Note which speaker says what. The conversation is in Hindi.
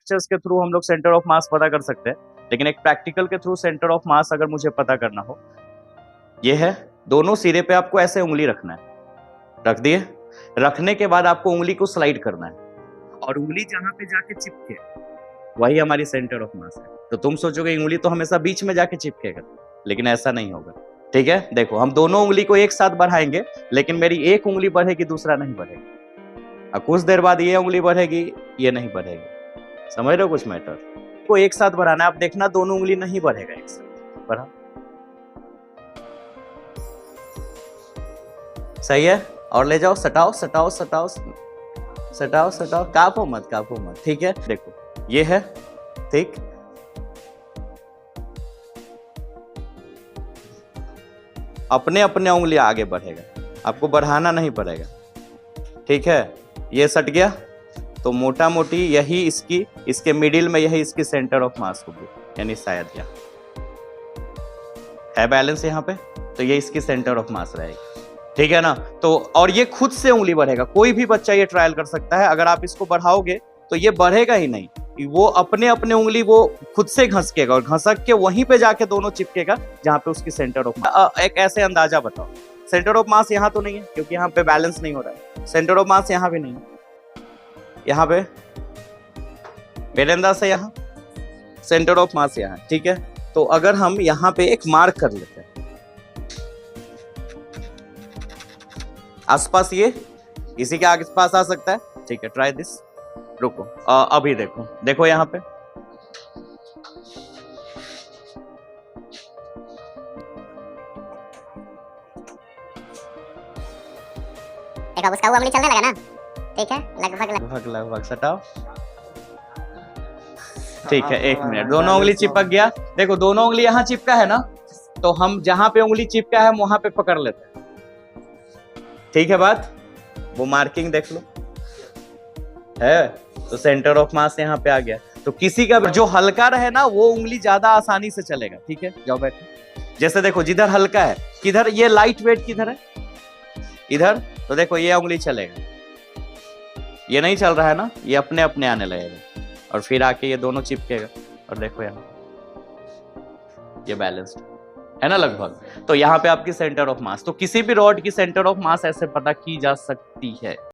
Speaker 1: लेक्चर्स के थ्रू हम लोग सेंटर ऑफ मास पता कर सकते हैं, लेकिन एक प्रैक्टिकल के थ्रू सेंटर ऑफ मास अगर मुझे पता करना हो, ये है, दोनों सिरे पे आपको ऐसे उंगली रखना है, रख दिए। रखने के बाद आपको उंगली को स्लाइड करना है और उंगली जहां पे जाके चिपके वही हमारी सेंटर ऑफ मास है। तो तुम सोचोगे उंगली तो हमेशा बीच में जाके चिपकेगा, लेकिन ऐसा नहीं होगा। ठीक है, देखो हम दोनों उंगली को एक साथ बढ़ाएंगे, लेकिन मेरी एक उंगली बढ़ेगी, दूसरा नहीं बढ़ेगी। अब कुछ देर बाद ये उंगली बढ़ेगी, ये नहीं बढ़ेगी। समझ रहे हो कुछ मैटर को एक साथ बढ़ाना है। आप देखना दोनों उंगली नहीं बढ़ेगा एक साथ। बढ़ा, सही है। और ले जाओ, सटाओ सटाओ सटाओ सटाओ सटाओ, काफो मत काफो मत। ठीक है, देखो ये है, ठीक। अपने अपने उंगली आगे बढ़ेगा, आपको बढ़ाना नहीं पड़ेगा। ठीक है, ये सट गया तो मोटा मोटी यही इसकी, इसके मिडिल में यही इसकी सेंटर ऑफ मास होगी, यानी शायद यह है बैलेंस यहाँ पे, तो ये इसकी सेंटर ऑफ मास रहेगी। ठीक है ना। तो और ये खुद से उंगली बढ़ेगा, कोई भी बच्चा ये ट्रायल कर सकता है। अगर आप इसको बढ़ाओगे तो ये बढ़ेगा ही नहीं, वो अपने अपने उंगली वो खुद से घसकेगा और घसक के वहीं पे जाके दोनों चिपकेगा जहां पे उसकी सेंटर ऑफ मास। एक ऐसे अंदाजा बताओ, सेंटर ऑफ मास यहाँ तो नहीं है क्योंकि यहाँ पे बैलेंस नहीं हो रहा है। सेंटर ऑफ मास यहाँ भी नहीं है, यहाँ पे मेरे अंदाज से यहाँ सेंटर ऑफ मास यहाँ। ठीक है, तो अगर हम यहाँ पे एक मार्क कर लेते हैं आसपास, ये इसी के आगे पास आ सकता है। ठीक है, ट्राई दिस। रुको, अभी देखो, देखो यहाँ पे
Speaker 2: देखो उसका वो उंगली चलने लगा ना। ठीक है, लगभग
Speaker 1: लगभग लगभग सटाओ। ठीक है, एक मिनट, दोनों उंगली चिपक गया। देखो दोनों उंगली यहाँ चिपका है ना, तो हम जहां पे उंगली चिपका है वहां पे पकड़ लेते हैं। ठीक है बात, वो मार्किंग देख लो है, तो सेंटर ऑफ मास यहाँ पे आ गया। तो किसी का जो हल्का रहे ना वो उंगली ज्यादा आसानी से चलेगा। ठीक है, जाओ बैठो। जैसे देखो जिधर हल्का है, किधर ये लाइट वेट किधर है, इधर, तो देखो ये उंगली चलेगा, ये नहीं चल रहा है ना, ये अपने अपने आने लगेगा और फिर आके ये दोनों चिपकेगा। और देखो यहाँ ये बैलेंस्ड है ना लगभग। तो यहाँ पे आपकी सेंटर ऑफ मास, तो किसी भी रॉड की सेंटर ऑफ मास ऐसे पता की जा सकती है।